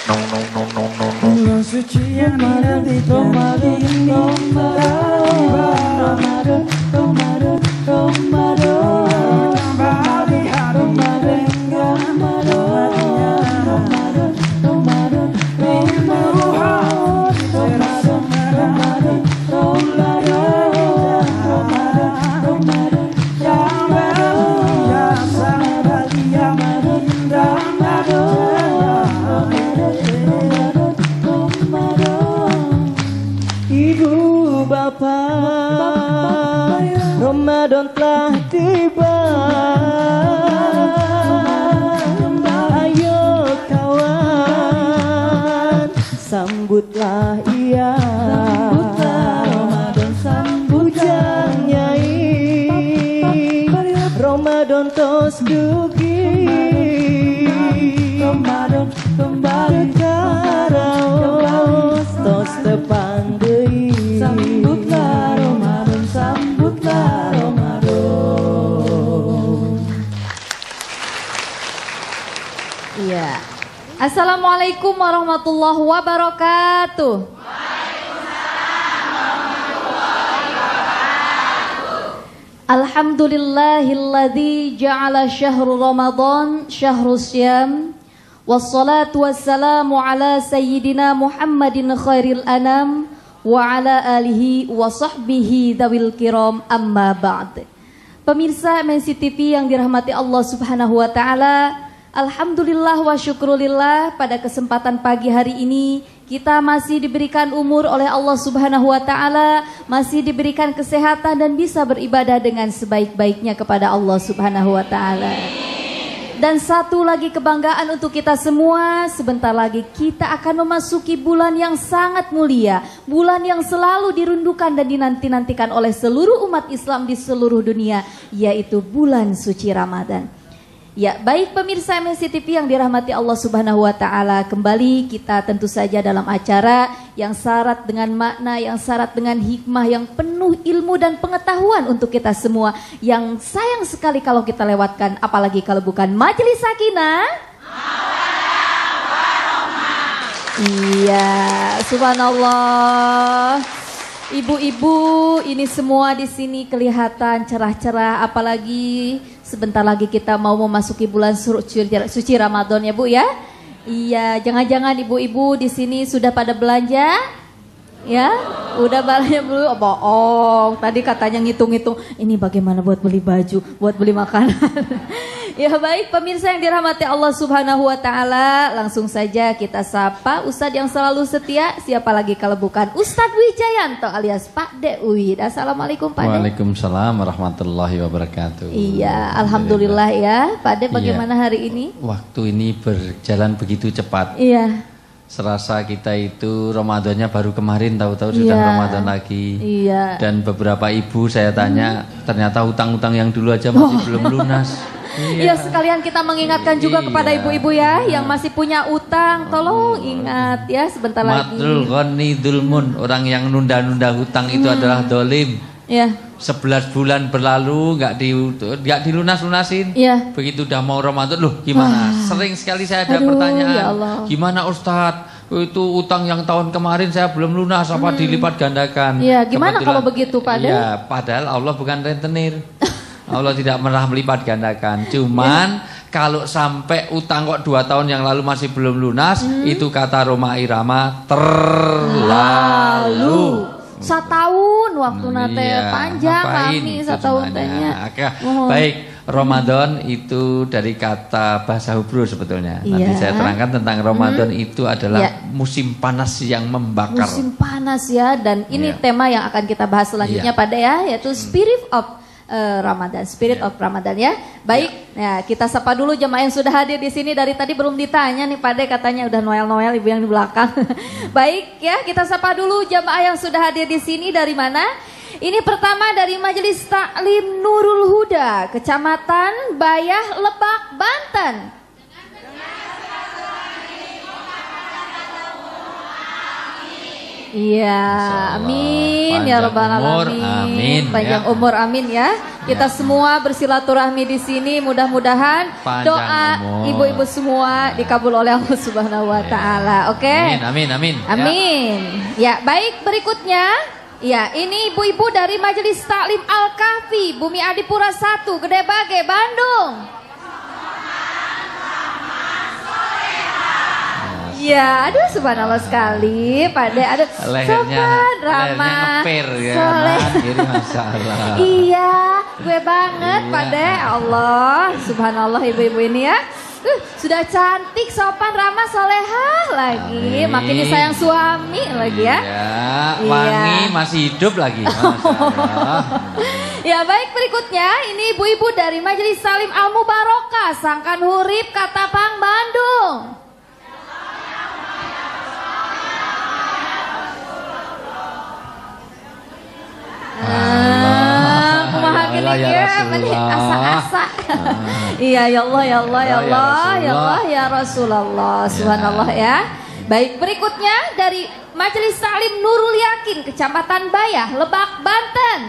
nong nong nong nong nong nong. Bulan suci yang dinantikan Ramadan, Ramadan, Ramadan, kembali hari Ramadan, Ramadan, Ramadan, Ramadan, Ramadan, Ramadan, Ramadan, ya ya sahabat ya Ramadan. Ibu bapak, Ramadan telah tiba. Ayo kawan, sambutlah ia. Ramadan sambut nyai. Ramadan tos dugi. Ramadan kembali karaos tos tepan deui. Sambutlah Ramadan, sambutlah Ramadan. Iya. Assalamualaikum warahmatullahi wabarakatuh. Alhamdulillahilladzi ja'ala syahru Ramadan syahrus syam. Wassalatu wassalamu ala sayyidina Muhammadin khairil anam wa ala alihi wa sahbihi dawil kiram amma ba'd. Pemirsa MNC TV yang dirahmati Allah Subhanahu wa taala, alhamdulillah wa syukrulillah, pada kesempatan pagi hari ini kita masih diberikan umur oleh Allah Subhanahu wa taala, masih diberikan kesehatan dan bisa beribadah dengan sebaik-baiknya kepada Allah Subhanahu wa taala. Dan satu lagi kebanggaan untuk kita semua, sebentar lagi kita akan memasuki bulan yang sangat mulia, bulan yang selalu dirindukan dan dinanti-nantikan oleh seluruh umat Islam di seluruh dunia, yaitu bulan suci Ramadan. Ya, baik pemirsa MNC TV yang dirahmati Allah Subhanahu wa taala, kembali kita tentu saja dalam acara yang syarat dengan makna, yang syarat dengan hikmah, yang penuh ilmu dan pengetahuan untuk kita semua, yang sayang sekali kalau kita lewatkan, apalagi kalau bukan Majelis Sakinah. Iya, subhanallah. Ibu-ibu ini semua di sini kelihatan cerah-cerah, apalagi sebentar lagi kita mau memasuki bulan suci Ramadan ya Bu ya. Iya, jangan-jangan ibu-ibu di sini sudah pada belanja? Ya, udah belanja belum? Oh, bohong. Tadi katanya ngitung-ngitung, ini bagaimana buat beli baju, buat beli makanan. Ya baik pemirsa yang dirahmati Allah Subhanahu wa taala, langsung saja kita sapa Ustadz yang selalu setia, siapa lagi kalau bukan Ustadz Wijayanto alias Pak Dewi. Assalamualaikum Pak De. Waalaikumsalam warahmatullahi wabarakatuh. Iya, alhamdulillah ya. Pak De, bagaimana hari ini? Waktu ini berjalan begitu cepat. Iya. Serasa kita itu Ramadannya baru kemarin, tahu-tahu sudah Ramadan lagi. Iya. Dan beberapa ibu saya tanya, ternyata hutang-hutang yang dulu aja masih belum lunas. Iya, sekalian kita mengingatkan juga kepada ibu-ibu ya yang masih punya utang, tolong ingat ya sebentar lagi. Matrul ghani dulmun, orang yang nunda-nunda hutang itu adalah dolim. Ya. 11 bulan berlalu nggak dilunas-lunasin. Iya. Begitu udah mau Ramadan, loh gimana? Sering sekali saya ada pertanyaan. Ya Allah. Gimana Ustadz? Itu utang yang tahun kemarin saya belum lunas, apa dilipat gandakan? Iya, gimana kalau begitu Pak De? Iya, padahal Allah bukan rentenir. Allah tidak pernah melipat gandakan. Cuman kalau sampai utang kok 2 tahun yang lalu masih belum lunas, itu kata Roma Irama terlalu. Setahun waktu nate panjang kami setahun tanya. Baik, Ramadan itu dari kata bahasa Hebrew sebetulnya. Nanti saya terangkan tentang Ramadan itu adalah musim panas yang membakar. Musim panas ya, dan ini tema yang akan kita bahas selanjutnya pada ya, yaitu Spirit of Ramadan, Spirit of Ramadan ya. Baik, ya kita sapa dulu jemaah yang sudah hadir di sini. Dari tadi belum ditanya nih Pak De, katanya udah Noel ibu yang di belakang. Baik ya, kita sapa dulu jemaah yang sudah hadir di sini. Dari mana? Ini pertama dari Majelis Taklim Nurul Huda, Kecamatan Bayah, Lebak, Banten. Iya, Insyaallah. amin ya Panjang rabbal umur, alamin. amin, Panjang ya. umur, amin ya. Kita semua bersilaturahmi di sini, mudah-mudahan Panjang doa umur. ibu-ibu semua dikabul oleh Allah Subhanahu wa taala. Oke. Amin, amin, amin. Ya. Amin. Ya, baik, berikutnya. Ya, ini ibu-ibu dari Majelis Taklim Al-Kahfi, Bumi Adipura 1, Gede Bage, Bandung. Ya, aduh subhanallah sekali, Pak De. Aduh, Lehernya, sopan, lehernya ramah, ngepir ya, soleh. kanan kiri Masya Allah. Iya, gue banget, Iya. Pak De. Allah, subhanallah ibu-ibu ini ya. Sudah cantik, sopan, ramah, solehah lagi. Amin. Makin disayang suami lagi ya. Ya, Iya. wangi masih hidup lagi. Masya Allah. Ya baik, berikutnya ini ibu-ibu dari Majelis Salim Al Mubarokah, Sangkan Hurip, Katapang, Bandung. Kumaha gini ya ya, Rasulullah. asa-asa. Iya, ya Allah, ya Allah, ya Ya Allah, ya Rasulullah. Allah, ya Rasulullah, subhanallah ya. Baik, berikutnya dari Majelis Taklim Nurul Yakin, Kecamatan Bayah, Lebak, Banten.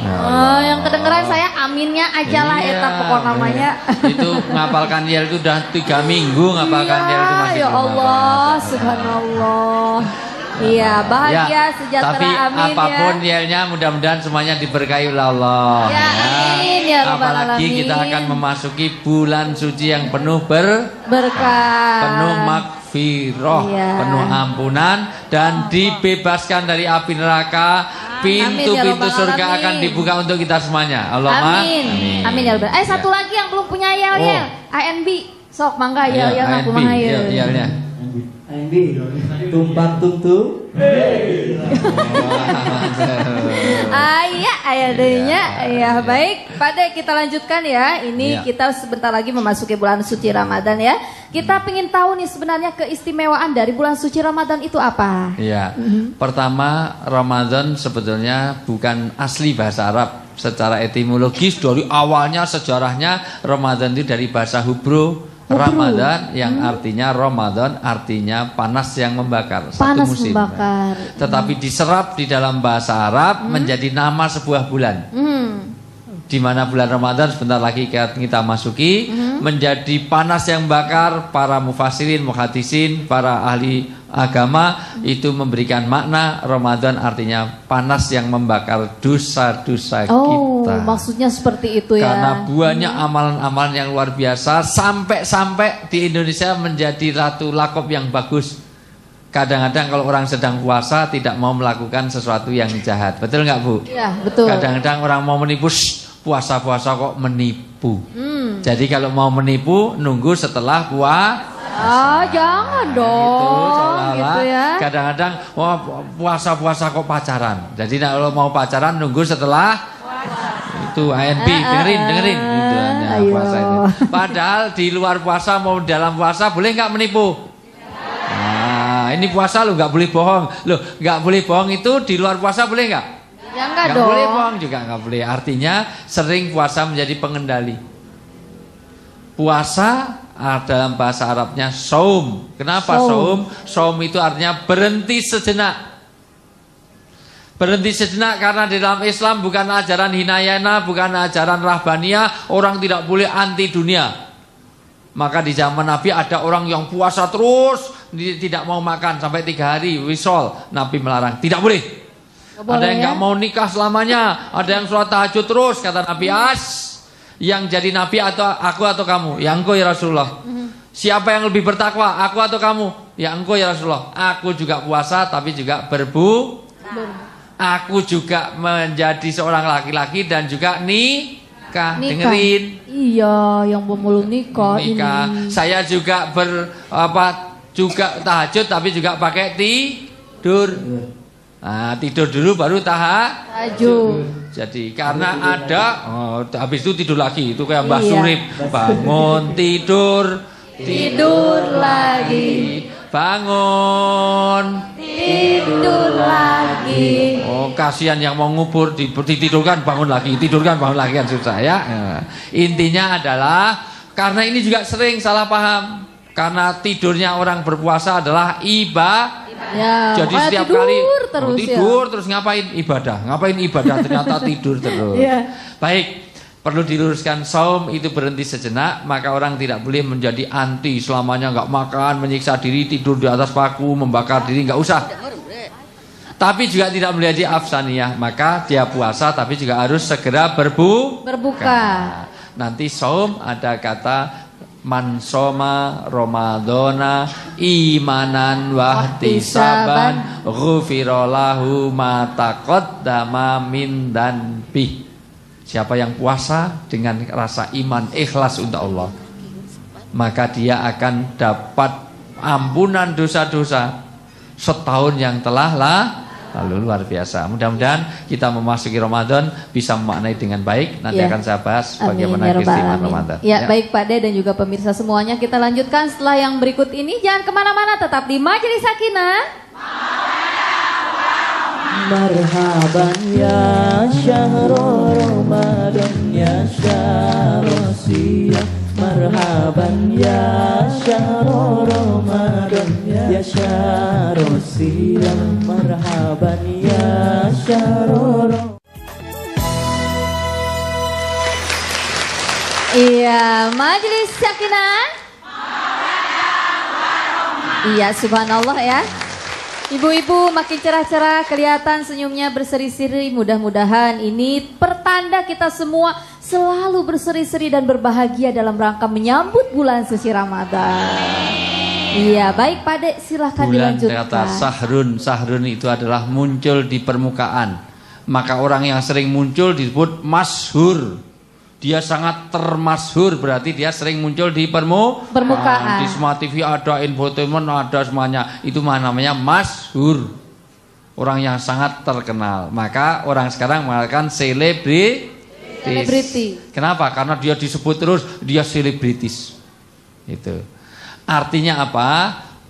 Oh, yang kedengeran saya aminnya aja lah Iya, eta pokok namanya. Itu ngapalkan yel itu udah 3 minggu ngapalkan yel itu masih Ya belum Allah, hafal. subhanallah. Iya, bahagia, Ya, sejahtera, tapi amin apapun ya. yelnya mudah-mudahan semuanya diberkahi oleh Allah. Ya, amin, ya Rabbal Apalagi Alamin. kita akan memasuki bulan suci yang penuh Berkah. penuh makfirah, Iya. penuh ampunan dan dibebaskan dari api neraka. Amin, ya Pintu-pintu Rabbal surga Alamin. akan dibuka untuk kita semuanya. Allahumma Amin. Amin ya Rabbal. Satu lagi yang belum punya yel Oh. ANB. Sok mangga Iya, yel ANB, kumaha yel. yelnya. Andi, tumpang tumtu. Iya, aya deui-nya. Ya, baik. Pada kita lanjutkan ya. Ini Iya. kita sebentar lagi memasuki bulan suci Ramadan ya. Kita pengen tahu nih sebenarnya keistimewaan dari bulan suci Ramadan itu apa? Iya. Pertama, Ramadan sebetulnya bukan asli bahasa Arab. Secara etimologis dari awalnya sejarahnya Ramadan itu dari bahasa Hubro. Ramadan yang artinya Ramadan artinya panas yang membakar, Panas satu musim. membakar. Tetapi diserap di dalam bahasa Arab menjadi nama sebuah bulan. Di mana bulan Ramadan sebentar lagi kita masuki menjadi panas yang bakar. Para mufassirin, muhaddisin, para ahli agama itu memberikan makna Ramadan artinya panas yang membakar dosa-dosa Oh, kita. maksudnya seperti itu ya. Karena banyak amalan-amalan yang luar biasa sampai di Indonesia menjadi ratu lakop yang bagus. Kadang-kadang kalau orang sedang puasa tidak mau melakukan sesuatu yang jahat. Betul nggak Bu? Iya, betul. Kadang-kadang orang mau menipu, puasa-puasa kok menipu. Jadi kalau mau menipu nunggu setelah Jangan Itu dong. seolah-olah Gitu ya. kadang-kadang wah puasa-puasa kok pacaran. Jadi kalau mau pacaran nunggu setelah itu ANB dengerin itu hanya Ayo. puasa itu. Padahal di luar puasa mau dalam puasa boleh nggak menipu? Nah, ini puasa lo nggak boleh bohong. Loh, nggak boleh bohong itu di luar puasa boleh nggak? Ya enggak Nggak dong. boleh bohong juga nggak boleh. Artinya sering puasa menjadi pengendali. Puasa dalam bahasa Arabnya saum. Kenapa saum? Saum itu artinya berhenti sejenak. Berhenti sejenak karena di dalam Islam bukan ajaran Hinayana, bukan ajaran Rahbaniyah. Orang tidak boleh anti dunia. Maka di zaman Nabi ada orang yang puasa terus, tidak mau makan sampai 3 hari wisol. Nabi melarang, tidak boleh. Ada yang nggak mau nikah selamanya, ada yang sholat tahajud terus. Kata Nabi, yang jadi Nabi atau aku atau kamu? Ya engkau ya Rasulullah. Siapa yang lebih bertakwa, aku atau kamu? Ya engkau ya Rasulullah. Aku juga puasa tapi juga Aku juga menjadi seorang laki-laki dan juga nikah. Dengerin. Iya, yang pemulung nikah ini. Saya juga juga tahajud tapi juga pakai tidur. Nah, tidur dulu baru tahajud. Jadi karena ada habis itu tidur lagi. Itu kayak Mbah Surip, bangun tidur lagi. Bangun tidur lagi. Oh, kasihan yang mau ngubur ditidurkan bangun lagi, tidurkan bangun lagi kan susah ya. Intinya adalah Karena ini juga sering salah paham. Karena tidurnya orang berpuasa adalah ibadah. Ya, Jadi setiap tidur kali terus, tidur terus ngapain ibadah ternyata tidur terus. Ya. Baik, perlu diluruskan, saum itu berhenti sejenak, maka orang tidak boleh menjadi anti selamanya nggak makan, menyiksa diri, tidur di atas paku, membakar diri, nggak usah. Tapi juga tidak menjadi afsaniyah, maka dia puasa tapi juga harus segera berbuka. Nanti saum ada kata man soma Ramadhana imanan wahtisaban ghufira lahu ma taqaddama min danbi. Siapa yang puasa dengan rasa iman ikhlas untuk Allah, maka dia akan dapat ampunan dosa-dosa setahun yang telah lalu. Luar biasa. Mudah-mudahan kita memasuki Ramadan bisa memaknai dengan baik. Nanti akan saya bahas bagaimana keistimewaan Ramadan. Ya, baik Pak De dan juga pemirsa semuanya, kita lanjutkan setelah yang berikut ini. Jangan kemana-mana, tetap di Majelis Sakinah. Marhaban ya syahrul Ramadan ya syahrul siyam. Marhaban ya syahrul Ramadan ya syahrul siyam. Marhaban ya syahrul. Iya, Majelis Sakinah. Iya, subhanallah ya. Ibu-ibu makin cerah-cerah, kelihatan senyumnya berseri-seri. Mudah-mudahan ini pertanda kita semua selalu berseri-seri dan berbahagia dalam rangka menyambut bulan suci Ramadan. Iya, baik Pak Dek, silahkan dilanjutkan. Kata sahrun itu adalah muncul di permukaan. Maka orang yang sering muncul disebut masyhur. Dia sangat termasyhur, berarti dia sering muncul di permukaan. Di semua TV ada, infotainment ada, semuanya. Itu namanya masyhur. Orang yang sangat terkenal. Maka orang sekarang mengatakan selebriti. Kenapa? Karena dia disebut terus dia selebritis. Itu. Artinya apa?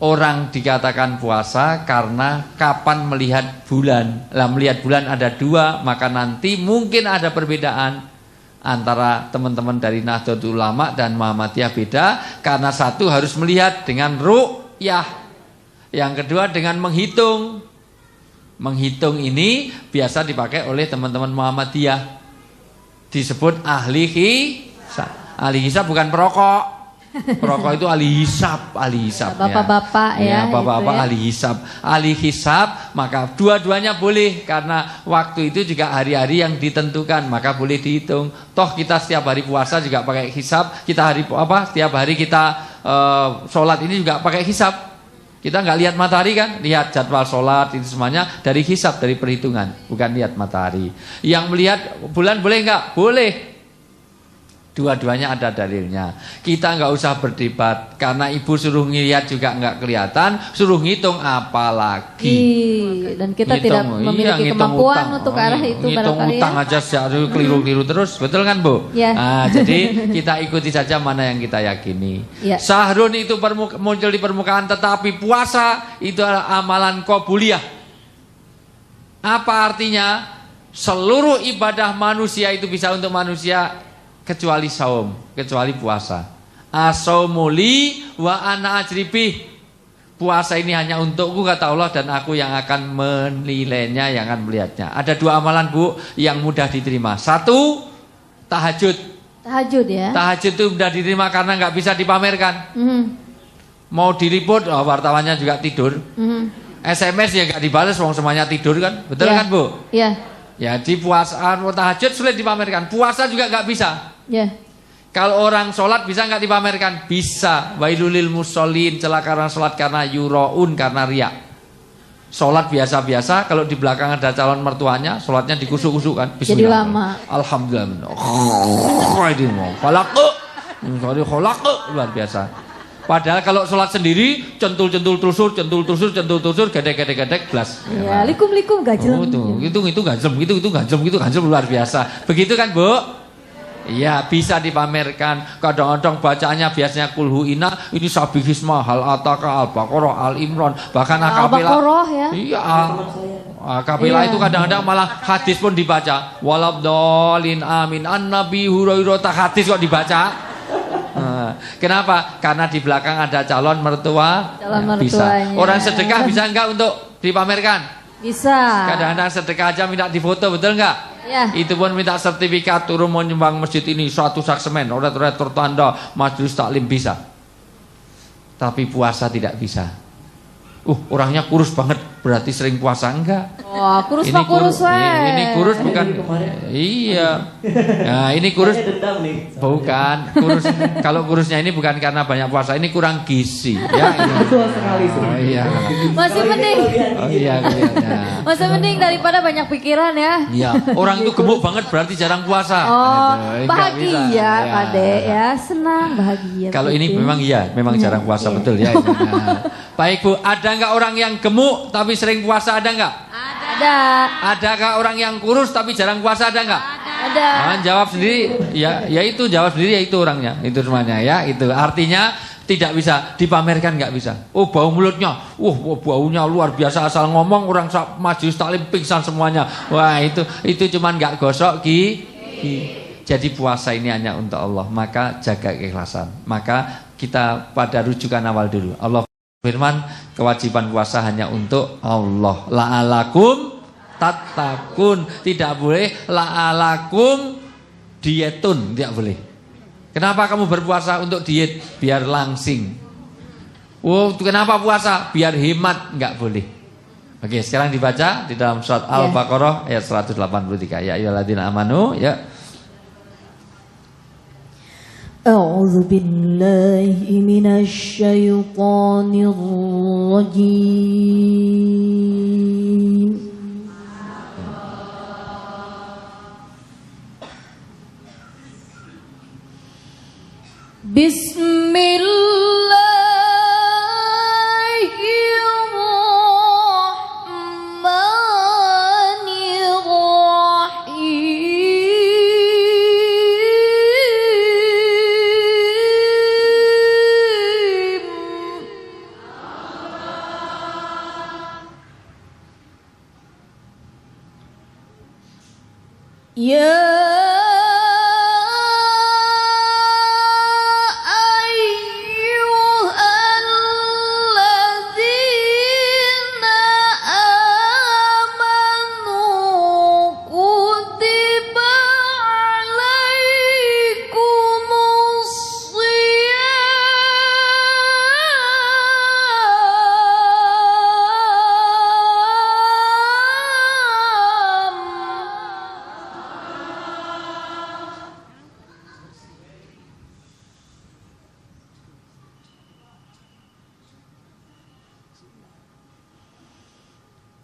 Orang dikatakan puasa karena kapan melihat bulan. Lah melihat bulan ada dua, maka nanti mungkin ada perbedaan antara teman-teman dari Nahdlatul Ulama dan Muhammadiyah beda, karena satu harus melihat dengan ru'yah, yang kedua dengan menghitung. Menghitung ini biasa dipakai oleh teman-teman Muhammadiyah, disebut ahli hisab. Ahli hisab bukan perokok. Perokok itu ahli hisab, Bapak-bapak ya. Bapak-bapak ahli hisab. Ahli hisab, maka dua-duanya boleh karena waktu itu juga hari-hari yang ditentukan, maka boleh dihitung. Toh kita setiap hari puasa juga pakai hisab. Setiap hari kita sholat ini juga pakai hisab. Kita nggak lihat matahari kan, lihat jadwal sholat itu semuanya dari hisab, dari perhitungan, bukan lihat matahari. Yang melihat bulan boleh nggak? Boleh. Dua-duanya ada dalilnya. Kita nggak usah berdebat karena ibu suruh ngeliat juga nggak kelihatan, suruh ngitung apalagi. Dan kita tidak memiliki kemampuan untuk arah itu. Ngitung utang aja keliru-keliru terus, betul kan Bu? Ya. Nah, jadi kita ikuti saja mana yang kita yakini. Ya. Sahrun itu muncul di permukaan, tetapi puasa itu adalah amalan qobuliyah. Apa artinya? Seluruh ibadah manusia itu bisa untuk manusia kecuali saum, kecuali puasa. Asaumuli wa ana ajribih. Puasa ini hanya untukku kata Allah, dan aku yang akan menilainya, yang akan melihatnya. Ada dua amalan Bu yang mudah diterima. Satu, tahajud. Tahajud ya. Tahajud itu mudah diterima karena nggak bisa dipamerkan. Mau diliput, wartawannya juga tidur. SMS ya nggak dibalas, wong semuanya tidur kan, betul kan Bu? Iya. Ya di puasaan tahajud sulit dipamerkan, puasa juga nggak bisa. Ya. Kalau orang sholat bisa nggak dipamerkan? Bisa. Wailulil musholin, celaka orang sholat karena yuraun, karena riak. Sholat biasa-biasa, kalau di belakang ada calon mertuanya, sholatnya dikusuk-kusuk kan. Jadi lama. Alhamdulillah. Ini mau kholak, luar biasa. Padahal kalau sholat sendiri, centul-centul trusur, gedek-gedek, blas. Ya, likum-likum gajlem. Oh, itu gajlem luar biasa. Begitu kan Bu? Iya, bisa dipamerkan. Kadang-kadang bacaannya biasanya kulhu ina, ini sabihisma, hal ataka, al-baqarah, al-imran, bahkan al-baqarah ya. Iya. Akapila itu kadang-kadang malah hadis pun dibaca. Walabdolin amin an nabi Hurairah, hadis kok dibaca. Kenapa? Karena di belakang ada calon mertua. Mertuanya. Bisa. Orang sedekah bisa enggak untuk dipamerkan? Bisa. Kadang-kadang sedekah aja minta difoto, betul enggak? Ya. Itu pun minta sertifikat turun menyumbang masjid ini 100 saksemen, oret-oret tertanda majelis taklim bisa. Tapi puasa tidak bisa. Orangnya kurus banget, berarti sering puasa enggak? Wah, kurus Ini pak kurus ini kurus bukan. Iya. Nah, ini kurus bukan kurus. Kalau kurusnya ini bukan karena banyak puasa, ini kurang gizi. Ya. Betul sekali. Oh iya. Masih mending. Oh iya. Masih mending daripada banyak pikiran ya. Iya. Orang itu gemuk banget berarti jarang puasa. Oh, Enggak bahagia bisa. Pak De ya, senang bahagia. Kalau ini betul. memang iya, memang jarang puasa betul ya. Nah. Baik Bu, ada enggak orang yang gemuk tapi sering puasa, ada enggak? Ada. Adakah orang yang kurus tapi jarang puasa, ada enggak? Ada. Jawab sendiri, ya itu jawab sendiri, ya itu orangnya, itu semuanya ya, itu artinya tidak bisa dipamerkan, nggak bisa. Oh bau mulutnya, baunya luar biasa, asal ngomong orang majelis taklim pingsan semuanya. Wah itu cuman nggak gosok Jadi puasa ini hanya untuk Allah, maka jaga keikhlasan. Maka kita pada rujukan awal dulu. Allah firman kewajiban puasa hanya untuk Allah. La'alakum tattaqun, tidak boleh la'alakum dietun, tidak boleh. Kenapa kamu berpuasa? Untuk diet, biar langsing. Kenapa puasa? Biar hemat, enggak boleh. Oke, sekarang dibaca di dalam surat Al-Baqarah ayat 183. Ya ayyuhalladzina amanu, ya. A'udzu billahi minasy syaithanir rajim.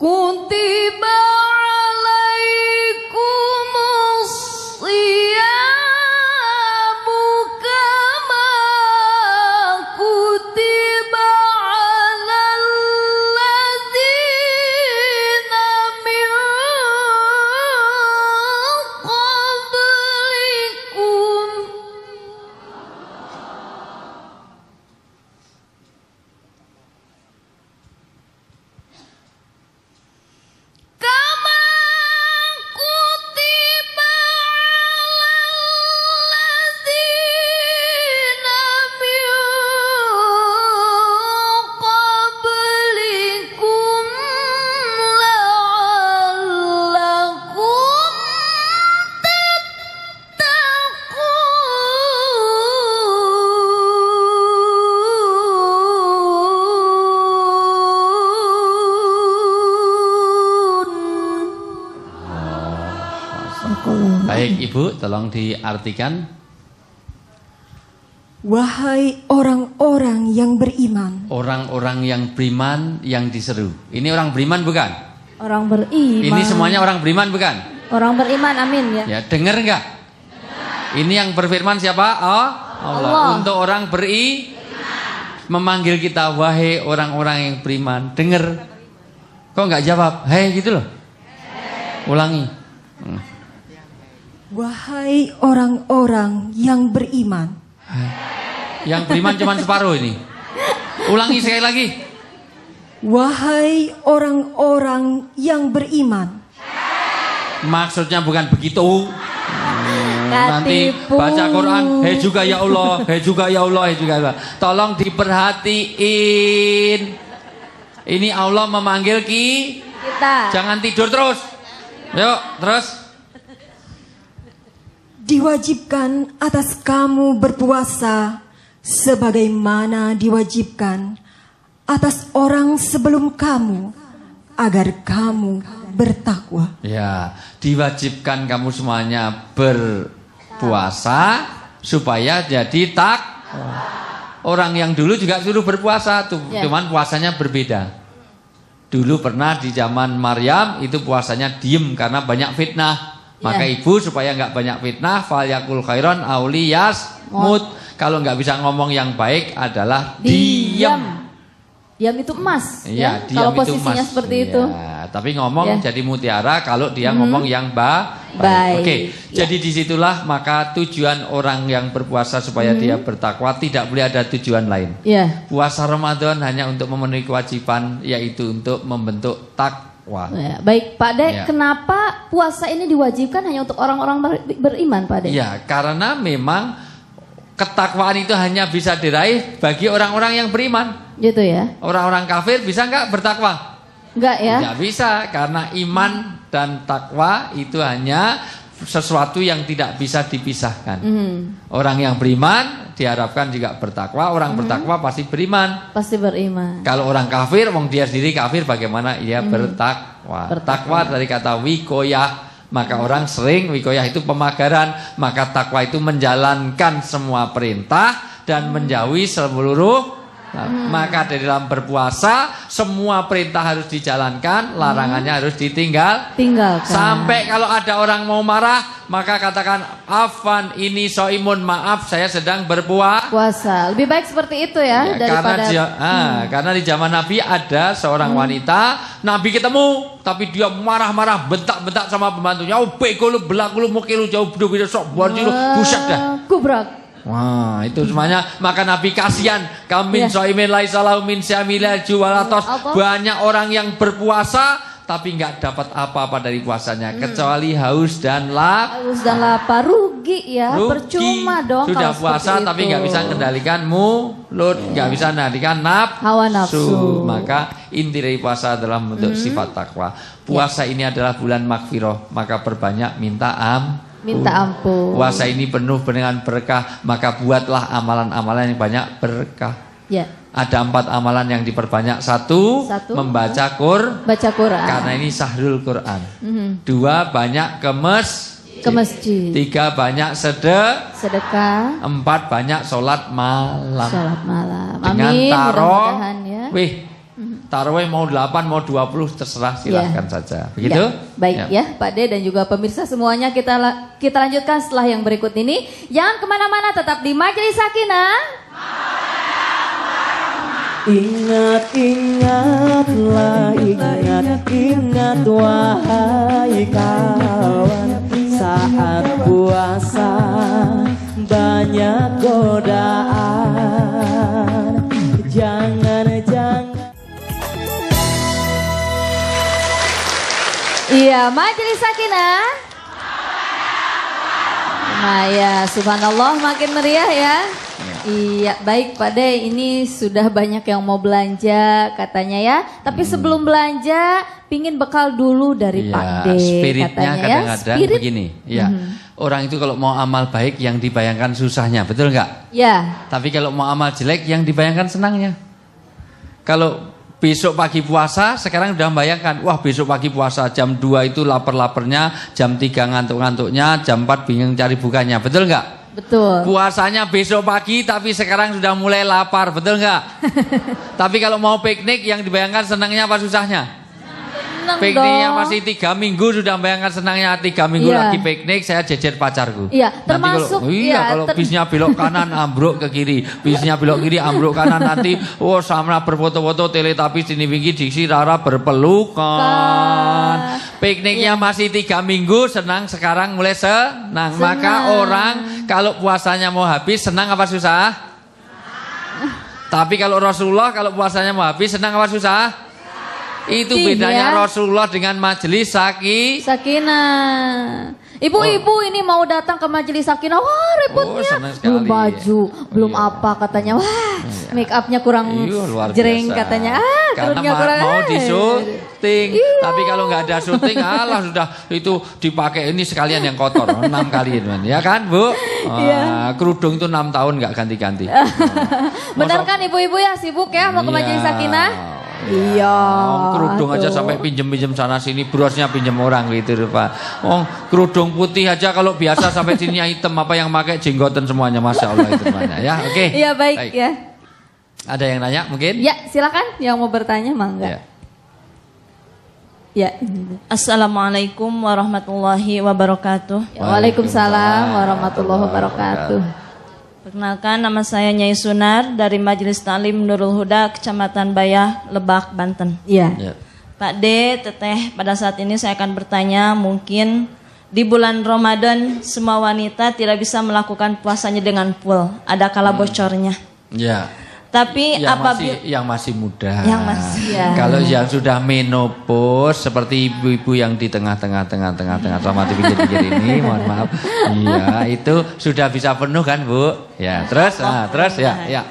Kutiba alaikumus siyamu kama kutiba alal ladzina min qablikum. Baik Ibu, tolong diartikan. Wahai orang-orang yang beriman. Orang-orang yang beriman yang diseru. Ini orang beriman bukan? Orang beriman. Ini semuanya orang beriman bukan? Orang beriman, amin ya. Ya, dengar enggak? Ini yang berfirman siapa? Allah. Untuk orang memanggil kita, wahai orang-orang yang beriman. Dengar. Kok enggak jawab? Hei gitu loh. Ulangi. Wahai orang-orang yang beriman. Yang beriman cuma separuh ini. Ulangi sekali lagi. Wahai orang-orang yang beriman. Maksudnya bukan begitu. nanti katipu. baca Quran, hei juga ya Allah, hei juga ya Allah, hei juga ya Allah. Tolong diperhatiin. Ini Allah memanggil Kita. jangan tidur terus. Yuk, terus. Diwajibkan atas kamu berpuasa sebagaimana diwajibkan atas orang sebelum kamu agar kamu bertakwa. Ya, diwajibkan kamu semuanya berpuasa supaya jadi Orang yang dulu juga suruh berpuasa tuh, cuman puasanya berbeda. Dulu pernah di zaman Maryam itu puasanya diem karena banyak fitnah. Maka ibu supaya nggak banyak fitnah, falyakul khairon auliyas mut. Kalau nggak bisa ngomong yang baik adalah diem. Diam itu emas. Iya, diam kalau itu posisinya emas. seperti Iya, itu. tapi ngomong jadi mutiara kalau dia ngomong yang baik. Baik. Oke, jadi disitulah maka tujuan orang yang berpuasa supaya dia bertakwa, tidak boleh ada tujuan lain. Iya. Puasa Ramadan hanya untuk memenuhi kewajiban, yaitu untuk membentuk takwa. Ya, baik, Pak De, Ya. kenapa puasa ini diwajibkan hanya untuk orang-orang beriman, Pak De? Iya, karena memang ketakwaan itu hanya bisa diraih bagi orang-orang yang beriman. Gitu ya? Orang-orang kafir bisa nggak bertakwa? Enggak ya? Tidak bisa, karena iman dan takwa itu hanya sesuatu yang tidak bisa dipisahkan. Orang yang beriman diharapkan juga bertakwa, orang bertakwa pasti beriman. Pasti beriman. Kalau orang kafir, wong dia sendiri kafir, bagaimana ia bertakwa? Takwa dari kata wikoyah, maka orang sering wikoyah itu pemagaran, maka takwa itu menjalankan semua perintah dan menjauhi seluruh. Maka di dalam berpuasa semua perintah harus dijalankan, larangannya harus Tinggalkan. Sampai kalau ada orang mau marah, maka katakan afan ini soimun, maaf saya sedang puasa. Lebih baik seperti itu ya, daripada karena di zaman Nabi ada seorang wanita, Nabi ketemu tapi dia marah-marah, bentak-bentak sama pembantunya. Oh, bego lu, belak lu, mukil lu jauh beda sok buat lu, buset dah. Kubrak. Wah, itu semuanya. Maka Nabi kasihan, kamin soimin laisalahu min syamila juwalatos. Banyak orang yang berpuasa tapi nggak dapat apa-apa dari puasanya kecuali haus dan lapar. Rugi ya, percuma dong. Sudah kalau puasa tapi nggak bisa mengendalikan mulut, nggak bisa mengendalikan hawa nafsu. Maka inti dari puasa adalah bentuk sifat takwa. Puasa ini adalah bulan makfirah, maka perbanyak minta ampun. Puasa ini penuh dengan berkah, maka buatlah amalan-amalan yang banyak berkah. Ya. Ada 4 amalan yang diperbanyak. Satu membaca baca Quran. Karena ini sahrul Quran. 2, banyak ke masjid. 3, banyak sedekah. 4, banyak sholat malam. Dengan Amin, taruh, mudah-mudahan ya. tarawih mau 8 mau 20 terserah, silahkan saja. Begitu? Baik ya Pak De dan juga pemirsa semuanya, kita lanjutkan setelah yang berikut ini. Jangan kemana-mana, tetap di Majelis Sakinah. Ingat-ingatlah, ingat wahai kawan, saat puasa banyak godaan. Jangan Iya, Majelis Sakinah. Nah ya, subhanallah makin meriah ya. Iya, baik Pak De, ini sudah banyak yang mau belanja katanya ya. Tapi sebelum belanja, pingin bekal dulu dari Pak De. Spiritnya katanya kadang-kadang Spirit. begini. Ya, orang itu kalau mau amal baik yang dibayangkan susahnya, betul nggak? Ya. Tapi kalau mau amal jelek yang dibayangkan senangnya. Kalau besok pagi puasa, sekarang udah membayangkan, wah besok pagi puasa jam 2 itu lapar-laparnya, jam 3 ngantuk-ngantuknya, jam 4 bingung cari bukanya, betul nggak? Betul. Puasanya besok pagi tapi sekarang sudah mulai lapar, betul nggak? Tapi kalau mau piknik yang dibayangkan senangnya apa susahnya? Pikniknya masih 3 minggu sudah membayangkan senangnya. 3 minggu lagi piknik saya jejer pacarku. Iya, termasuk kalau bisnya belok kanan ambruk ke kiri, bisnya belok kiri ambruk kanan, nanti sama berfoto-foto Teletubbies ini wingi diksi Rara berpelukan. Pikniknya masih 3 minggu senang, sekarang mulai senang. Maka orang kalau puasanya mau habis senang apa susah? Tapi kalau Rasulullah kalau puasanya mau habis senang apa susah? Itu bedanya Rasulullah dengan Majelis Sakinah. Ibu-ibu ini mau datang ke majelis sakinah, wah repotnya. senang sekali. Belum baju, belum iya. apa katanya. Wah, make upnya kurang Iya, luar jreng biasa. katanya. Karena kerudungnya kurang. mau di syuting, tapi kalau nggak ada syuting, alah sudah itu dipakai ini sekalian yang kotor 6 kali teman, ya kan Bu? Kerudung itu 6 tahun nggak ganti-ganti. Benar kan ibu-ibu ya sibuk ya mau ke majelis sakinah? Iya. Kerudung aja sampai pinjem-pinjem sana sini, brosnya pinjem orang gitu Pak. Kerudung putih aja kalau biasa sampai sininya hitam, apa yang pakai jenggotan semuanya, masya Allah itu temannya. Ya, oke. Iya baik ya. Ada yang nanya mungkin? Ya silakan yang mau bertanya mangga. Ya. Assalamualaikum warahmatullahi wabarakatuh. Ya, Waalaikumsalam warahmatullahi wabarakatuh. Perkenalkan, nama saya Nyai Sunar dari Majelis Ta'lim Nurul Huda, Kecamatan Bayah, Lebak, Banten. Iya. Ya. Pak D, Teteh, pada saat ini saya akan bertanya, mungkin di bulan Ramadan semua wanita tidak bisa melakukan puasanya dengan full, ada kala bocornya. Ya. Tapi yang masih muda. Yang masih, ya. Kalau yang sudah menopause seperti ibu-ibu yang di tengah-tengah sama di pinggir-pinggir ini, mohon maaf. Iya, itu sudah bisa penuh kan, Bu? Ya, terus ya.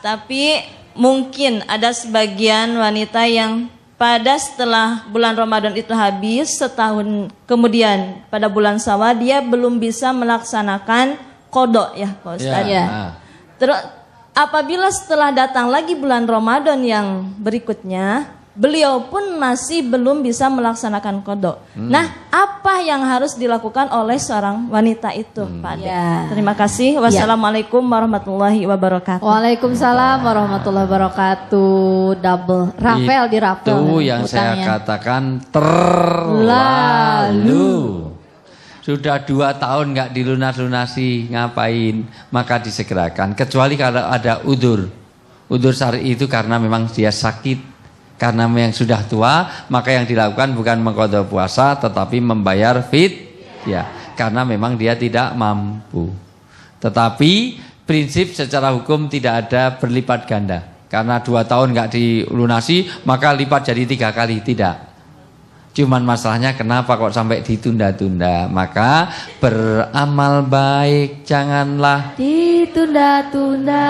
Tapi mungkin ada sebagian wanita yang pada setelah bulan Ramadan itu habis, setahun kemudian pada bulan Syawal dia belum bisa melaksanakan qada ya, Pak Ustaz. Ya. Terus apabila setelah datang lagi bulan Ramadan yang berikutnya, beliau pun masih belum bisa melaksanakan qada. Nah, apa yang harus dilakukan oleh seorang wanita itu, Pak D? Ya. Terima kasih. Wassalamualaikum warahmatullahi wabarakatuh. Waalaikumsalam warahmatullahi wabarakatuh. Double. Rafael di Rafael. Itu yang saya katakan terlalu. Sudah 2 tahun nggak dilunas-lunasi, ngapain? Maka disegerakan. Kecuali kalau ada udur. Udur syar'i itu karena memang dia sakit. Karena yang sudah tua, maka yang dilakukan bukan mengqadha puasa, tetapi membayar ya, karena memang dia tidak mampu. Tetapi prinsip secara hukum tidak ada berlipat ganda. Karena 2 tahun nggak dilunasi, maka lipat jadi 3 kali, tidak. Cuman masalahnya kenapa kok sampai ditunda-tunda? Maka beramal baik janganlah ditunda-tunda.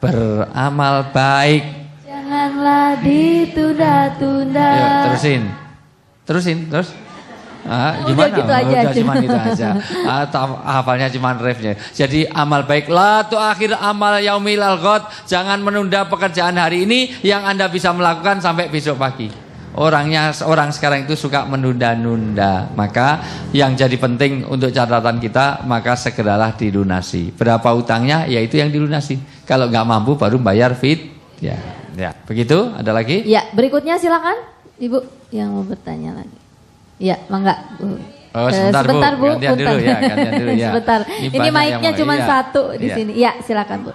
Beramal baik janganlah ditunda-tunda. Terus. Gimana? Udah gitu aja. Udah cuman itu aja. Hafalnya cuman refnya. Jadi amal baik, la tuakhir amal yaumil ghad. Jangan menunda pekerjaan hari ini yang Anda bisa melakukan sampai besok pagi. Orang sekarang itu suka menunda-nunda. Maka yang jadi penting untuk catatan kita, maka segeralah dilunasi. Berapa utangnya? Ya itu yang dilunasi. Kalau nggak mampu baru bayar ya. Begitu? Ada lagi? Ya, berikutnya silakan Ibu yang mau bertanya lagi. Ya, mangga Bu. Oh, sebentar Bu. Gantian dulu ya. Sebentar. Ini mic-nya cuma satu di sini. Ya, silakan Bu.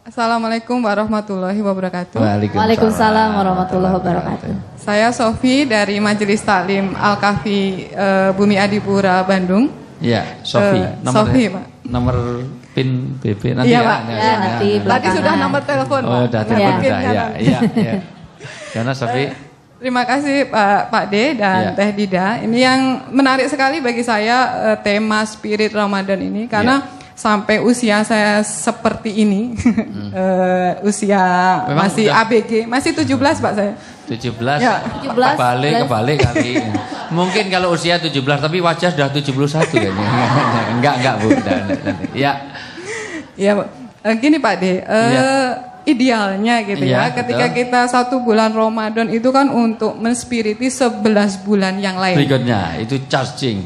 Assalamualaikum warahmatullahi wabarakatuh. Waalaikumsalam warahmatullahi wabarakatuh. Saya Sofi dari Majelis Taklim Al-Kahfi Bumi Adipura Bandung. Iya, Sofi. Sofi, Pak. Nomor PIN BP nanti iya, ya. Pak. Nanti Tadi belakangan. sudah nomor telepon, Pak. Oh, udah telepon udah. Iya. Karena Sofi. Terima kasih Pak D dan Teh Dida. Ini yang menarik sekali bagi saya tema spirit Ramadan ini karena sampai usia saya seperti ini, usia memang masih udah, ABG, masih 17 Pak saya. 17? Ya. Kebalik kali. Mungkin kalau usia 17 tapi wajah sudah 71 kayaknya. Enggak Bu. Ya. Ya, gini Pak D. Idealnya gitu ya, ketika kita 1 bulan Ramadan itu kan untuk menspiriti 11 bulan yang lain. Berikutnya itu charging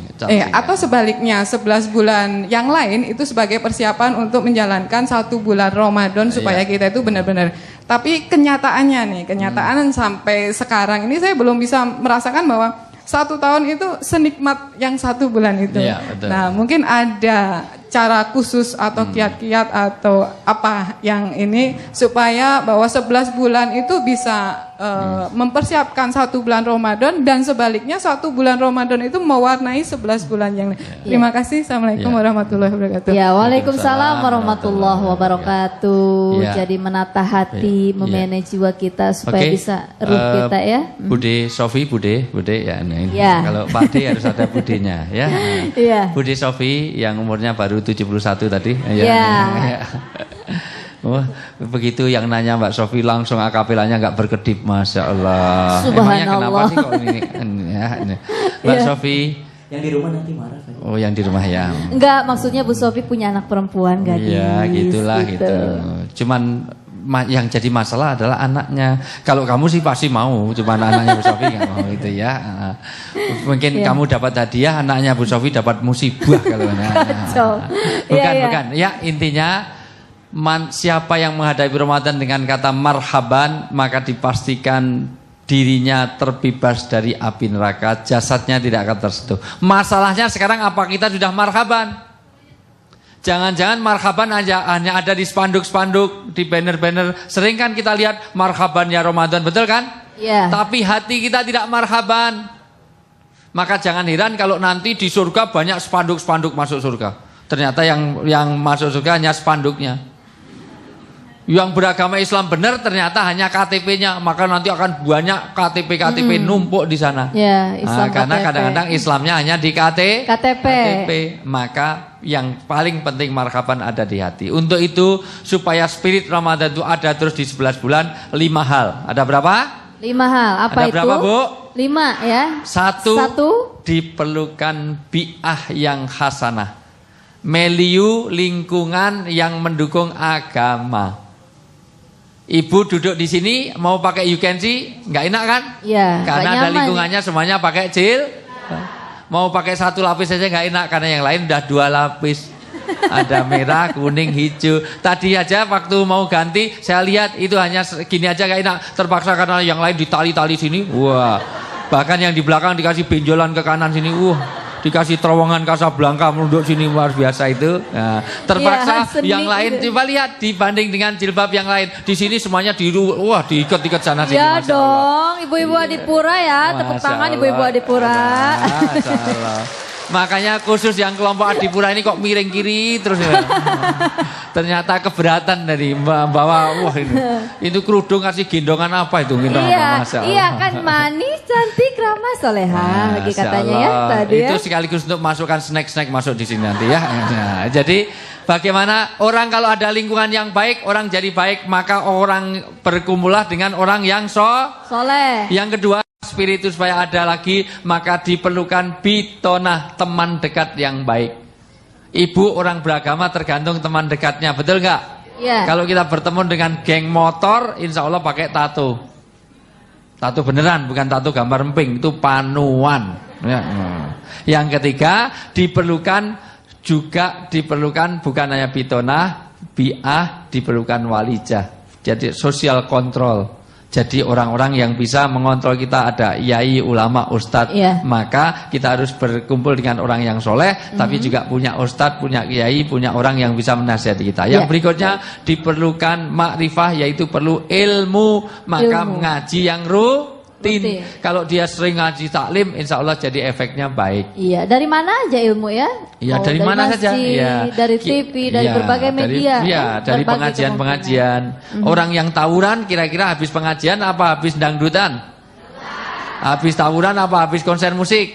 atau sebaliknya 11 bulan yang lain itu sebagai persiapan untuk menjalankan 1 bulan Ramadan supaya kita itu benar-benar. Tapi kenyataannya kenyataan sampai sekarang ini saya belum bisa merasakan bahwa 1 tahun itu senikmat yang 1 bulan itu. Nah, mungkin ada cara khusus atau kiat-kiat atau apa yang ini supaya bahwa 11 bulan itu bisa mempersiapkan 1 bulan Ramadan dan sebaliknya 1 bulan Ramadan itu mewarnai 11 bulan yang lain. Terima kasih. Assalamualaikum warahmatullahi wabarakatuh. Ya, waalaikumsalam warahmatullahi wabarakatuh. Ya. Jadi menata hati, memanage jiwa kita supaya Oke. bisa ruh kita ya. Bude Sofi, Bude ya. Nah, ini. Ya. Kalau Pak D harus ada budenya ya. Iya. Bude Sofi yang umurnya baru 71 tadi. Ya. Ya. Oh, begitu yang nanya Mbak Sofi langsung akapelanya nggak berkedip, Masya Allah. Emangnya kenapa Subhanallah. sih kok ini? Ya, ini. Mbak Ya. Sofi. Yang di rumah nanti marah saya. Oh, yang di rumah ya. Enggak, maksudnya Bu Sofi punya anak perempuan gadis. Iya, gitulah gitu. Cuman yang jadi masalah adalah anaknya. Kalau kamu sih pasti mau, cuman anaknya Bu Sofi nggak mau gitu ya. Mungkin Iya. kamu dapat hadiah, anaknya Bu Sofi dapat musibah kalau Kacau. Bukan, Iya, iya. bukan. Ya, intinya siapa yang menghadapi Ramadan dengan kata marhaban, maka dipastikan dirinya terbebas dari api neraka, jasadnya tidak akan tersentuh. Masalahnya sekarang apa kita sudah marhaban? Jangan-jangan marhaban aja hanya ada di spanduk-spanduk, di banner-banner. Sering kan kita lihat marhaban ya Ramadan, betul kan? Iya. Tapi hati kita tidak marhaban. Maka jangan heran kalau nanti di surga banyak spanduk-spanduk masuk surga. Ternyata yang masuk surga hanya spanduknya. Yang beragama Islam benar ternyata hanya KTP-nya, maka nanti akan banyak KTP numpuk di sana. Ya, Islam Karena KTP. kadang-kadang Islamnya hanya di KTP. Maka yang paling penting marhaban ada di hati. Untuk itu supaya spirit Ramadan itu ada terus di 11 bulan, 5 hal. Ada berapa? 5 hal. Apa Ada itu? berapa, Bu? 5 ya. Satu. Satu. Diperlukan bi'ah yang hasanah. Milieu lingkungan yang mendukung agama. Ibu duduk di sini mau pakai you can see, nggak enak kan? Iya, Karena nggak ada nyaman. lingkungannya semuanya pakai Mau pakai 1 lapis saja nggak enak karena yang lain udah 2 lapis. Ada merah, kuning, hijau. Tadi aja waktu mau ganti saya lihat itu hanya gini aja nggak enak. Terpaksa karena yang lain ditali-tali sini. Wah. Bahkan yang di belakang dikasih benjolan ke kanan sini. Wah. Dikasih terowongan Casablanca menunduk sini luar biasa itu. Nah, terpaksa Ya, seni yang lain itu. coba lihat dibanding dengan jilbab yang lain. Di sini semuanya diikat-ikat sana sini. Ya Masya Allah. dong, ibu-ibu Adipura ya, tepuk Masya tangan Allah. ibu-ibu Adipura. Masya Allah. Makanya khusus yang kelompok Adipura ini kok miring kiri terus ya. Ternyata keberatan dari bawa wah ini. Itu kerudung kasih gendongan apa itu gendongan Iya, Masya Allah. iya kan manis, cantik, ramah, soleha lagi Masya katanya ya Allah. tadi ya. Itu sekaligus untuk masukkan snack-snack masuk di sini nanti ya. Nah, jadi bagaimana orang kalau ada lingkungan yang baik, orang jadi baik, maka orang berkumpullah dengan orang yang Soleh. Yang kedua, spiritus supaya ada lagi, maka diperlukan bitonah, teman dekat yang baik. Ibu orang beragama tergantung teman dekatnya, betul nggak? Iya. Kalau kita bertemu dengan geng motor, insya Allah pakai tato. Tato beneran, bukan tato gambar emping, itu panuan. Ya. Yang ketiga, diperlukan bukan hanya bitonah, bi'ah, diperlukan walijah. Jadi sosial kontrol. Jadi orang-orang yang bisa mengontrol kita, ada yai, ulama, ustadz. Iya. Maka kita harus berkumpul dengan orang yang soleh, tapi juga punya ustadz, punya kiai, punya orang yang bisa menasihati kita. Yang Iya. berikutnya diperlukan makrifah, yaitu perlu ilmu. Maka Ilmu. mengaji yang rutin. Rutin. Kalau dia sering ngaji taklim, insya Allah jadi efeknya baik. Iya, dari mana aja ilmu ya? Iya, dari mana saja? masjid, Iya. dari TV, dari Iya, berbagai media. Iya, dari berbagai pengajian-pengajian. Orang yang tawuran kira-kira habis pengajian apa habis dangdutan? Habis tawuran apa habis konser musik?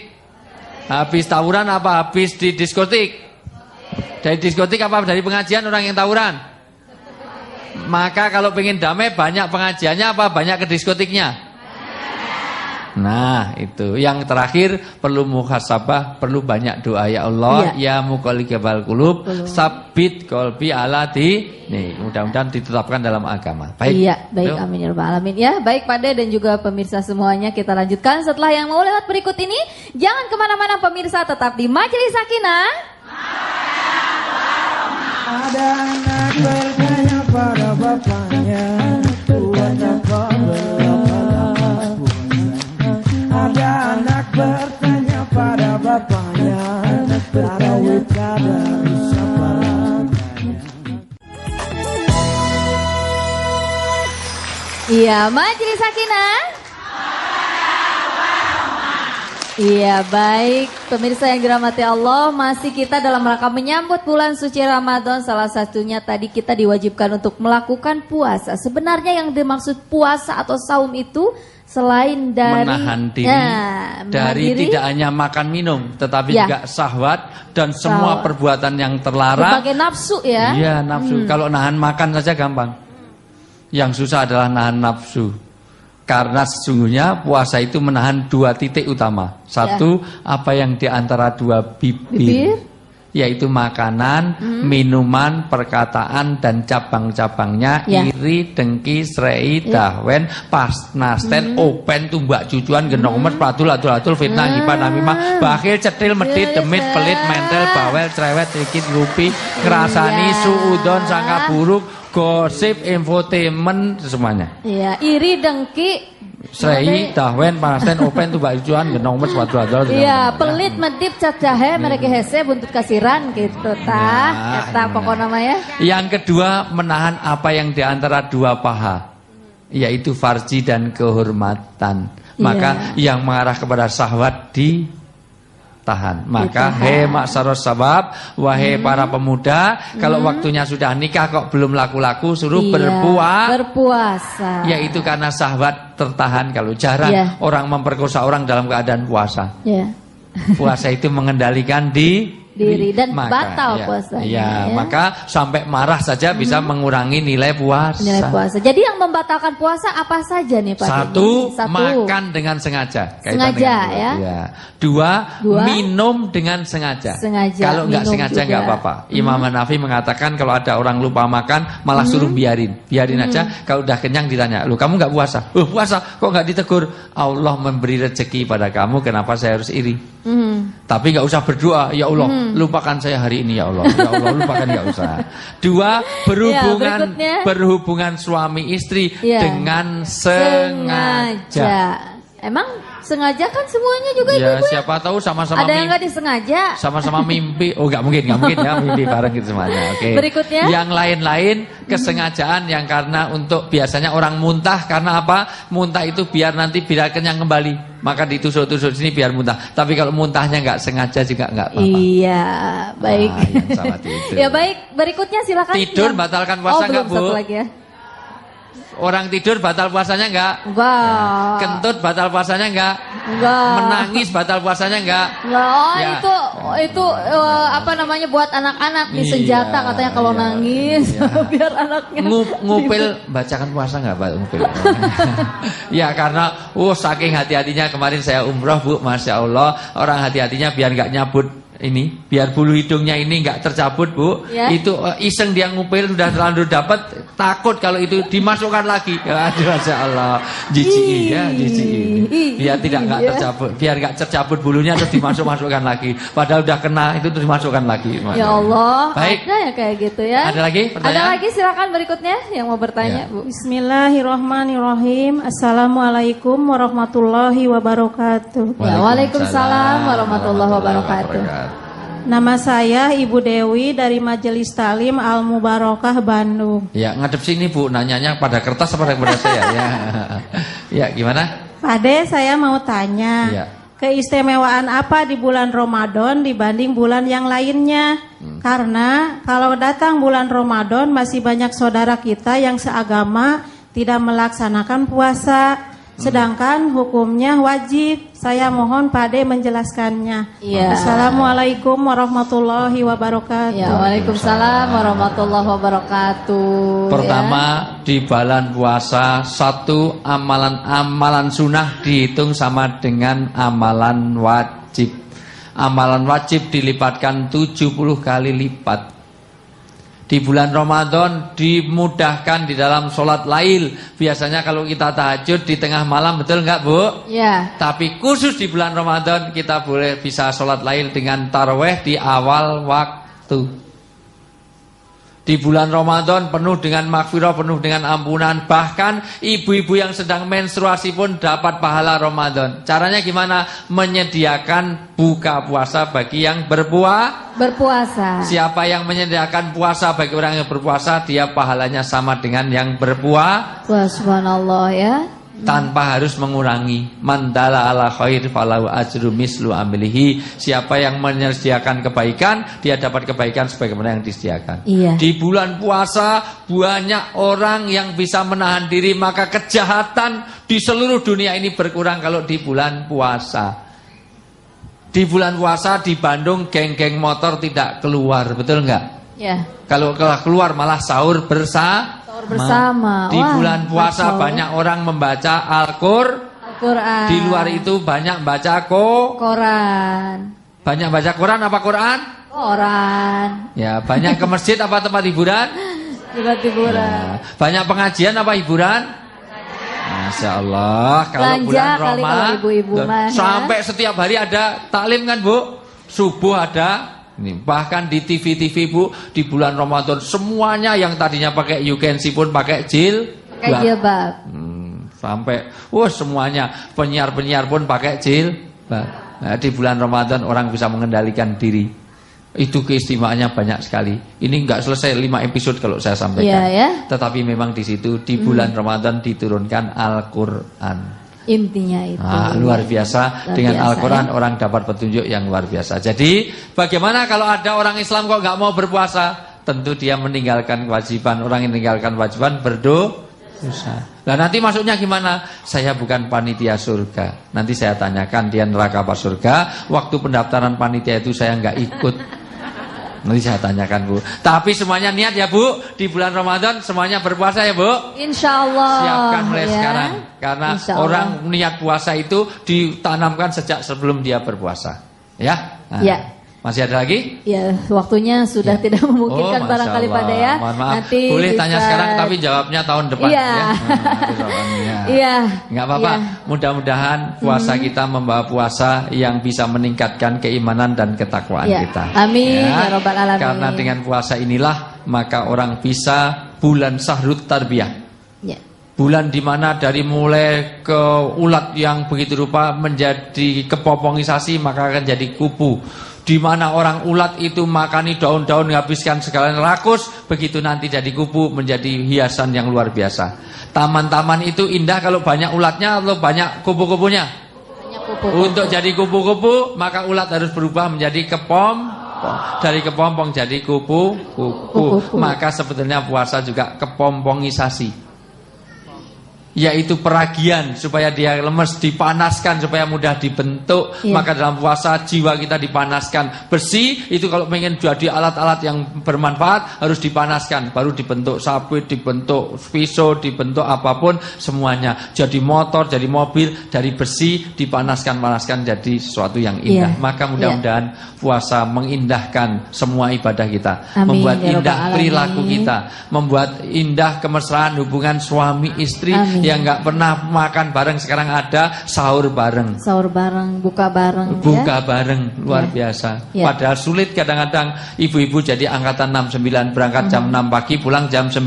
Habis tawuran apa habis di diskotik? Dari diskotik apa dari pengajian orang yang tawuran? Maka kalau pengen damai banyak pengajiannya apa banyak ke diskotiknya? Nah itu yang terakhir perlu muhasabah, perlu banyak doa ya Allah ya muqallibal qulub sabit qalbi ala nih mudah-mudahan ditetapkan dalam agama. Baik. Iya, baik, Yuk. amin ya rabbal alamin. Ya, baik Pak De dan juga pemirsa semuanya, kita lanjutkan setelah yang mau lewat berikut ini. Jangan kemana-mana pemirsa, tetap di Majelis Sakinah. Ada anak bertanya pada bapaknya, buatnya kau berapa puasa. Ada anak bertanya pada bapaknya, tarawih kada bisa Iya, Majelis Sakinah. Iya, baik pemirsa yang dirahmati Allah, masih kita dalam rangka menyambut bulan suci Ramadan. Salah satunya tadi kita diwajibkan untuk melakukan puasa. Sebenarnya yang dimaksud puasa atau saum itu selain dari menahan diri dari tidak hanya makan minum, tetapi Ya. juga syahwat dan semua Syahwat. perbuatan yang terlarang. berbagai nafsu ya. Iya, nafsu. Kalau nahan makan saja gampang. Yang susah adalah nahan nafsu. Karena sesungguhnya puasa itu menahan dua titik utama. Satu, apa yang di antara dua bibir, yaitu makanan, minuman, perkataan dan cabang-cabangnya, Ya. iri, dengki, srei, dahwen, pas, nasten, open, tumbak, cucuan, genomes, padul, atul-atul, fitnah, ngipah, namimah, bakhil, cetil, medit, demit, pelit, mentel, bawel, cerewet, trikit, rupi, ngerasani, suudon, sangka buruk, gosip, infotainment, semuanya. Iya, iri, dengki, Srei, dahwen, pasten, open, tumbak, cucuan, genomes, padul, atul, iya, pelit, medip, cacahe, mereka hese, buntut kasiran gitu tah. Eta pokok namanya. Yang kedua, menahan apa yang di antara dua paha, yaitu farji dan kehormatan. Maka yang mengarah kepada syahwat ditahan. Maka he maksaros sabab, wahai para pemuda, kalau waktunya sudah nikah kok belum laku-laku, suruh berpuasa. Yaitu karena syahwat tertahan. Kalau jarang Iya. orang memperkosa orang dalam keadaan puasa. Ya. Puasa itu mengendalikan Diri dan Maka, batal ya, puasanya. ya, ya. maka sampai marah saja bisa mengurangi nilai puasa. Nilai puasa. Jadi yang membatalkan puasa apa saja nih Pak? Satu, Satu, makan dengan sengaja. Kaitan Sengaja, dengan ya. Dua, Dua, minum dengan sengaja. Sengaja, Kalau nggak minum sengaja juga. nggak apa-apa. Imam Hanafi mengatakan kalau ada orang lupa makan, malah suruh biarin aja. Kalau udah kenyang ditanya, lu kamu nggak puasa? Puasa, kok nggak ditegur? Allah memberi rezeki pada kamu, kenapa saya harus iri? Tapi nggak usah berdoa, ya Allah, lupakan saya hari ini ya Allah. Ya Allah, lupakan, nggak usah. Dua, berikutnya. berhubungan suami istri Ya. dengan sengaja. Emang sengaja kan semuanya juga Ya, ibu-ibu ya? siapa tahu sama-sama Ada yang mimpi. nggak disengaja. Sama-sama mimpi. Oh, nggak mungkin ya mimpi bareng gitu semuanya. Oke. Berikutnya. Yang lain-lain kesengajaan yang karena untuk biasanya orang muntah karena apa? Muntah itu biar nanti bila kenyang kembali. Maka ditusuk-tusuk sini biar muntah. Tapi kalau muntahnya nggak sengaja juga nggak apa-apa. Iya, baik. yang sama itu. Ya baik, berikutnya silakan. Tidur batalkan puasa nggak, belum, Bu? satu lagi ya. Orang tidur batal puasanya nggak? Enggak. Kentut batal puasanya nggak? Enggak. Menangis batal puasanya nggak? Enggak. Oh, Ya. itu apa namanya buat anak-anak nih, Iya, senjata katanya kalau iya, nangis iya. biar anaknya. Ngupil bacakan puasa nggak Pak ngupil? Ya karena saking hati-hatinya kemarin saya umroh Bu, Masya Allah, orang hati-hatinya biar nggak nyabut ini, biar bulu hidungnya ini nggak tercabut Bu. Ya. Itu iseng dia ngupil sudah terlanjur dapat, takut kalau itu dimasukkan lagi. Aduh, Masya Allah, jijik ya, jijik. Biar tidak nggak tercabut, biar nggak tercabut bulunya terus dimasukkan lagi. Padahal udah kena itu terus dimasukkan lagi. Ya Allah, Baik. ada ya kayak gitu ya. Ada lagi pertanyaan? Ada lagi, silakan berikutnya yang mau bertanya, Ya. Bu. Bismillahirrahmanirrahim. Assalamualaikum warahmatullahi wabarakatuh. Ya, Waalaikumsalam warahmatullahi wabarakatuh. Nama saya Ibu Dewi dari Majelis Talim Al Mubarokah Bandung. Ya, ngadep sini Bu, nanyanya pada kertas apa pada saya ya. Ya, gimana? Pade, saya mau tanya, Ya. keistimewaan apa di bulan Ramadan dibanding bulan yang lainnya? Karena kalau datang bulan Ramadan masih banyak saudara kita yang seagama tidak melaksanakan puasa, sedangkan hukumnya wajib. Saya mohon Pade menjelaskannya. Iya. Assalamualaikum warahmatullahi wabarakatuh. Ya, Waalaikumsalam warahmatullahi wabarakatuh. Pertama, di bulan puasa satu amalan sunnah dihitung sama dengan amalan wajib. Amalan wajib dilipatkan 70 kali lipat. Di bulan Ramadan dimudahkan di dalam sholat lail. Biasanya kalau kita tahajud di tengah malam, betul nggak Bu? Ya. Tapi khusus di bulan Ramadan kita boleh bisa sholat lail dengan taraweh di awal waktu. Di bulan Ramadan penuh dengan maghfirah, penuh dengan ampunan. Bahkan ibu-ibu yang sedang menstruasi pun dapat pahala Ramadan. Caranya gimana? Menyediakan buka puasa bagi yang berpuasa. Siapa yang menyediakan puasa bagi orang yang berpuasa, dia pahalanya sama dengan yang berpuasa. Wah, subhanallah ya. Tanpa harus mengurangi. Mandala ala khair falahu ajru mislu amilihi. Siapa yang menyediakan kebaikan, dia dapat kebaikan sebagaimana yang disediakan. Iya. Di bulan puasa banyak orang yang bisa menahan diri, maka kejahatan di seluruh dunia ini berkurang kalau di bulan puasa. Di bulan puasa di Bandung geng-geng motor tidak keluar, betul enggak? Ya. Kalau keluar malah sahur bersama. Di Wah, bulan puasa betul. banyak orang membaca Al-Quran. Di luar itu banyak baca Quran. Banyak baca Quran apa Quran? Quran. Ya, banyak ke masjid apa tempat hiburan? Hiburan. Ya, banyak pengajian apa hiburan? Masya Allah. Kalau Belanja bulan kali kalau Ramadan ibu-ibu mah, ya. sampai setiap hari ada taklim kan Bu? Subuh ada. Ini, bahkan di TV-TV Bu, di bulan Ramadan semuanya yang tadinya pakai UKNC pun pakai jilbab. Sampai semuanya penyiar-penyiar pun pakai jilbab. Nah, di bulan Ramadan orang bisa mengendalikan diri. Itu keistimewaannya banyak sekali. Ini enggak selesai 5 episode kalau saya sampaikan. Iya, ya. Tetapi memang di situ di bulan Ramadan diturunkan Al-Qur'an. Intinya itu. Luar biasa. Luar Dengan biasa, Al-Quran ya. orang dapat petunjuk yang luar biasa. Jadi bagaimana kalau ada orang Islam kok nggak mau berpuasa? Tentu dia meninggalkan kewajiban. Orang yang meninggalkan kewajiban berdosa. Nah nanti masuknya gimana? Saya bukan panitia surga. Nanti saya tanyakan dia neraka apa surga. Waktu pendaftaran panitia itu saya nggak ikut. Nanti saya tanyakan Bu. Tapi semuanya niat ya Bu. Di bulan Ramadan semuanya berpuasa ya Bu. Insya Allah. Siapkan mulai ya. sekarang. Karena Insya Allah. orang niat puasa itu ditanamkan sejak sebelum dia berpuasa. Ya. Nah, Ya. Masih ada lagi? Ya, waktunya sudah tidak memungkinkan Masya barangkali Allah. Pada ya. Mohon maaf. Nanti boleh bisa... tanya sekarang tapi jawabnya tahun depan Iya. ya. Nanti jawabannya. Iya. Enggak apa-apa. Iya. Mudah-mudahan puasa kita membawa puasa yang bisa meningkatkan keimanan dan ketakwaan Ya. kita. Amin ya Rabbal Alamin. Karena dengan puasa inilah maka orang bisa bulan Syahrut Tarbiyah. Ya. Bulan dimana dari mulai ke ulat yang begitu rupa menjadi kepopongisasi maka akan jadi kupu. Di mana orang ulat itu makani daun-daun menghabiskan segala rakus, begitu nanti jadi kupu menjadi hiasan yang luar biasa. Taman-taman itu indah kalau banyak ulatnya atau banyak kupu-kupunya. Untuk jadi kupu-kupu maka ulat harus berubah menjadi kepompong. Dari kepompong jadi kupu-kupu. Maka sebetulnya puasa juga kepompongisasi. Yaitu peragian supaya dia lemes, dipanaskan supaya mudah dibentuk. Maka dalam puasa jiwa kita dipanaskan. Bersih itu kalau pengen jadi alat-alat yang bermanfaat harus dipanaskan. Baru dibentuk sapi, dibentuk pisau, dibentuk apapun semuanya. Jadi motor, jadi mobil, dari bersih dipanaskan jadi sesuatu yang indah. Maka mudah-mudahan puasa mengindahkan semua ibadah kita. Amin, membuat ya indah Rabbal perilaku Alamin. kita, membuat indah kemesraan hubungan suami istri. Amin. Yang nggak pernah makan bareng sekarang ada sahur bareng, Sahur bareng, buka bareng. buka ya. bareng, luar biasa. Ya. Padahal sulit kadang-kadang ibu-ibu jadi angkatan 69 berangkat jam 6 pagi pulang jam 9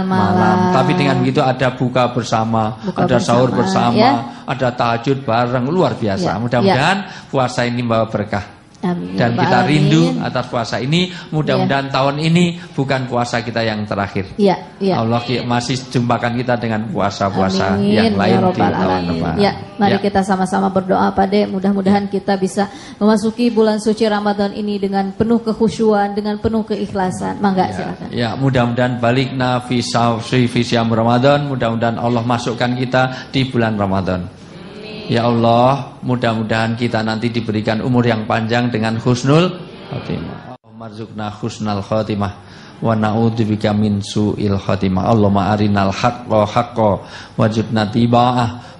malam. Tapi dengan begitu ada buka bersama, Buka ada sahur bersama, bersama, ada tahajud bareng, luar biasa. Ya. Mudah-mudahan puasa ini membawa berkah. Amin. Dan Ya kita Rabbal rindu Alamin. atas puasa ini. Mudah-mudahan tahun ini bukan puasa kita yang terakhir. Ya, ya. Allah masih jumpakan kita dengan puasa-puasa Amin, yang lain ya di Rabbal tahun Alamin. depan. Ya, mari Ya. kita sama-sama berdoa Pade. Mudah-mudahan kita bisa memasuki bulan suci Ramadan ini dengan penuh kekhusyuan, dengan penuh keikhlasan. Mangga silakan. Ya, mudah-mudahan balikna fi syam Ramadan. Mudah-mudahan Allah masukkan kita di bulan Ramadan. Ya Allah, mudah-mudahan kita nanti diberikan umur yang panjang dengan husnul khotimah. Allahumma husnal khotimah wa na'udzubika min su'il khotimah. Allahumma arinal haqqo haqqo wajibna tiba'ah